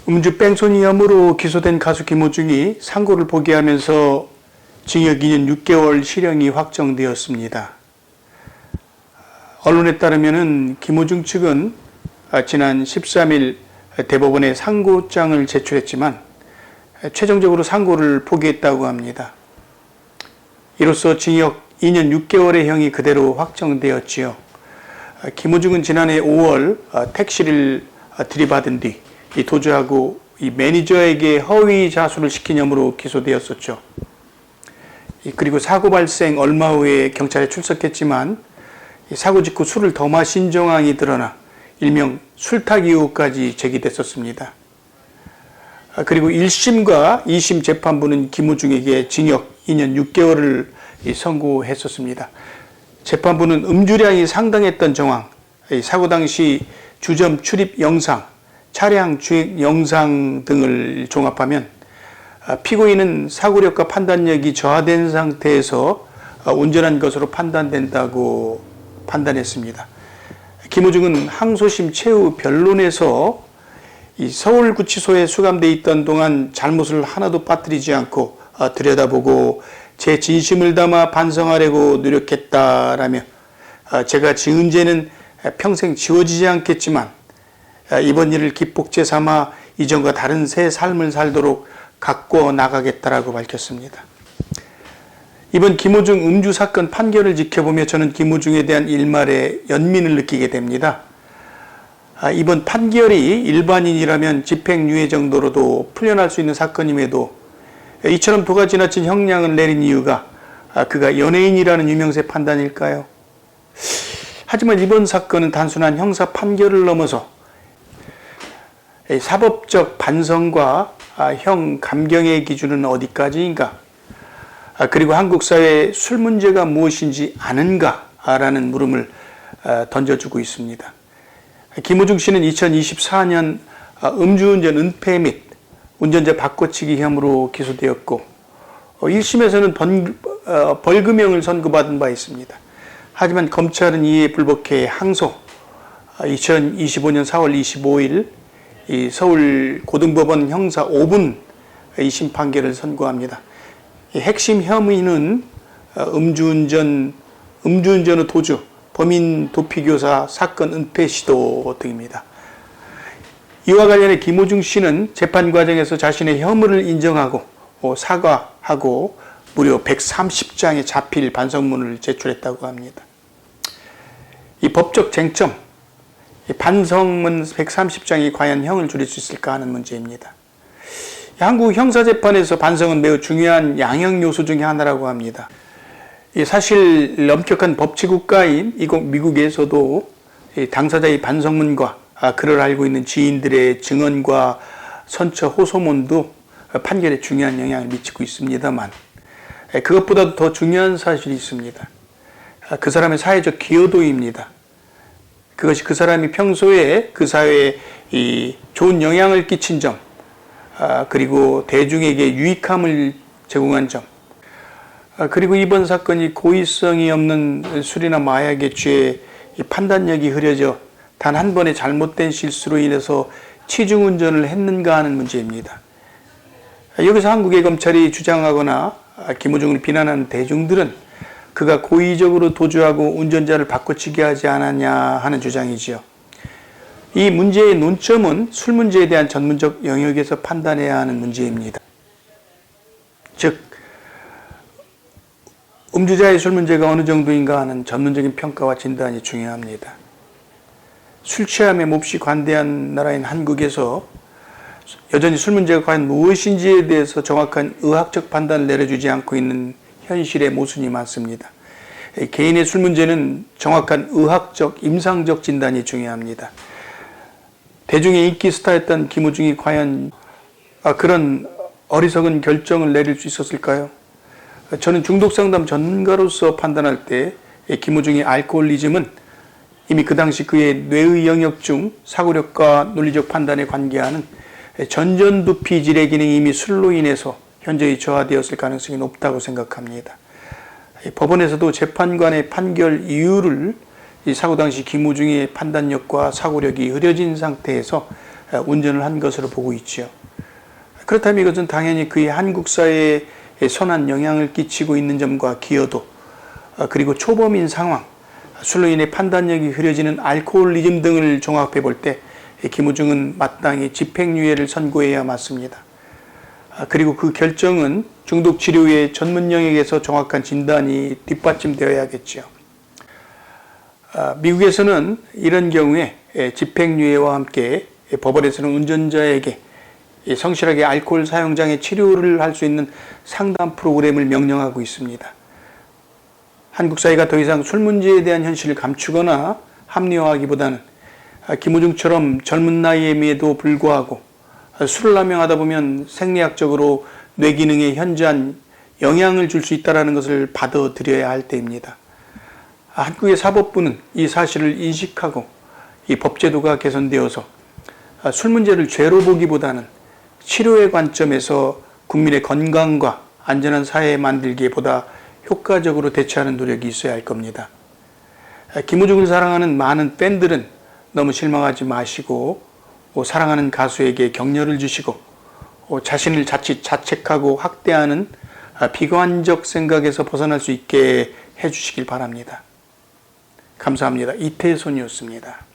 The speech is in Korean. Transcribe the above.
음주 뺑소니 혐의로 기소된 가수 김호중이 상고를 포기하면서 징역 2년 6개월 실형이 확정되었습니다. 언론에 따르면 김호중 측은 지난 13일 대법원에 상고장을 제출했지만 최종적으로 상고를 포기했다고 합니다. 이로써 징역 2년 6개월의 형이 그대로 확정되었지요. 김호중은 지난해 5월 택시를 들이받은 뒤 도주하고 이 매니저에게 허위 자수를 시킨 혐의로 기소되었었죠. 그리고 사고 발생 얼마 후에 경찰에 출석했지만 사고 직후 술을 더 마신 정황이 드러나 일명 술탁 의혹까지 제기됐었습니다. 그리고 1심과 2심 재판부는 김호중에게 징역 2년 6개월을 선고했었습니다. 재판부는 음주량이 상당했던 정황, 사고 당시 주점 출입 영상, 차량 주행 영상 등을 종합하면 피고인은 사고력과 판단력이 저하된 상태에서 운전한 것으로 판단된다고 판단했습니다. 김호중은 항소심 최후 변론에서 이 서울구치소에 수감돼 있던 동안 잘못을 하나도 빠뜨리지 않고 들여다보고 제 진심을 담아 반성하려고 노력했다라며 제가 지은 죄는 평생 지워지지 않겠지만 이번 일을 기폭제 삼아 이전과 다른 새 삶을 살도록 가꿔 나가겠다라고 밝혔습니다. 이번 김호중 음주 사건 판결을 지켜보며 저는 김호중에 대한 일말의 연민을 느끼게 됩니다. 이번 판결이 일반인이라면 집행유예 정도로도 풀려날 수 있는 사건임에도 이처럼 도가 지나친 형량을 내린 이유가 그가 연예인이라는 유명세 판단일까요? 하지만 이번 사건은 단순한 형사 판결을 넘어서 사법적 반성과 형 감경의 기준은 어디까지인가? 그리고 한국 사회의 술 문제가 무엇인지 아는가라는 물음을 던져주고 있습니다. 김호중 씨는 2024년 음주운전 은폐 및 운전자 바꿔치기 혐의로 기소되었고 1심에서는 벌금형을 선고받은 바 있습니다. 하지만 검찰은 이에 불복해 항소, 2025년 4월 25일 이 서울 고등법원 형사 5분 2심 판결을 선고합니다. 이 핵심 혐의는 음주운전 후 도주, 범인 도피교사 사건 은폐 시도 등입니다. 이와 관련해 김호중 씨는 재판 과정에서 자신의 혐의를 인정하고 사과하고 무려 130장의 자필 반성문을 제출했다고 합니다. 이 법적 쟁점, 이 반성문 130장이 과연 형을 줄일 수 있을까 하는 문제입니다. 한국 형사재판에서 반성은 매우 중요한 양형 요소 중에 하나라고 합니다. 사실 엄격한 법치국가인 미국에서도 당사자의 반성문과 그를 알고 있는 지인들의 증언과 선처 호소문도 판결에 중요한 영향을 미치고 있습니다만 그것보다도 더 중요한 사실이 있습니다. 그 사람의 사회적 기여도입니다. 그것이 그 사람이 평소에 그 사회에 좋은 영향을 끼친 점, 그리고 대중에게 유익함을 제공한 점, 그리고 이번 사건이 고의성이 없는 술이나 마약의 죄에 판단력이 흐려져 단 한 번의 잘못된 실수로 인해서 치중운전을 했는가 하는 문제입니다. 여기서 한국의 검찰이 주장하거나 김호중을 비난하는 대중들은 그가 고의적으로 도주하고 운전자를 바꿔치기 하지 않았냐 하는 주장이지요. 이 문제의 논점은 술 문제에 대한 전문적 영역에서 판단해야 하는 문제입니다. 즉, 음주자의 술 문제가 어느 정도인가 하는 전문적인 평가와 진단이 중요합니다. 술 취함에 몹시 관대한 나라인 한국에서 여전히 술 문제가 과연 무엇인지에 대해서 정확한 의학적 판단을 내려주지 않고 있는 현실의 모순이 많습니다. 개인의 술 문제는 정확한 의학적, 임상적 진단이 중요합니다. 대중의 인기 스타였던 김호중이 과연 그런 어리석은 결정을 내릴 수 있었을까요? 저는 중독상담 전문가로서 판단할 때 김호중의 알코올리즘은 이미 그 당시 그의 뇌의 영역 중 사고력과 논리적 판단에 관계하는 전전두피 질의 기능이 이미 술로 인해서 현저히 저하되었을 가능성이 높다고 생각합니다. 법원에서도 재판관의 판결 이유를 이 사고 당시 김호중의 판단력과 사고력이 흐려진 상태에서 운전을 한 것으로 보고 있지요. 그렇다면 이것은 당연히 그의 한국 사회에 선한 영향을 끼치고 있는 점과 기여도, 그리고 초범인 상황, 술로 인해 판단력이 흐려지는 알코올리즘 등을 종합해 볼 때 김우중은 마땅히 집행유예를 선고해야 맞습니다. 그리고 그 결정은 중독치료의 전문 영역에서 정확한 진단이 뒷받침되어야겠죠. 미국에서는 이런 경우에 집행유예와 함께 법원에서는 운전자에게 성실하게 알코올 사용장애 치료를 할 수 있는 상담 프로그램을 명령하고 있습니다. 한국 사회가 더 이상 술 문제에 대한 현실을 감추거나 합리화하기보다는 김우중처럼 젊은 나이임에도 불구하고 술을 남용하다 보면 생리학적으로 뇌 기능에 현저한 영향을 줄 수 있다는 것을 받아들여야 할 때입니다. 한국의 사법부는 이 사실을 인식하고 이 법제도가 개선되어서 술 문제를 죄로 보기보다는 치료의 관점에서 국민의 건강과 안전한 사회 만들기에 보다 효과적으로 대처하는 노력이 있어야 할 겁니다. 김우중을 사랑하는 많은 팬들은 너무 실망하지 마시고 사랑하는 가수에게 격려를 주시고 자신을 자칫 자책하고 학대하는 비관적 생각에서 벗어날 수 있게 해주시길 바랍니다. 감사합니다. 이태손이었습니다.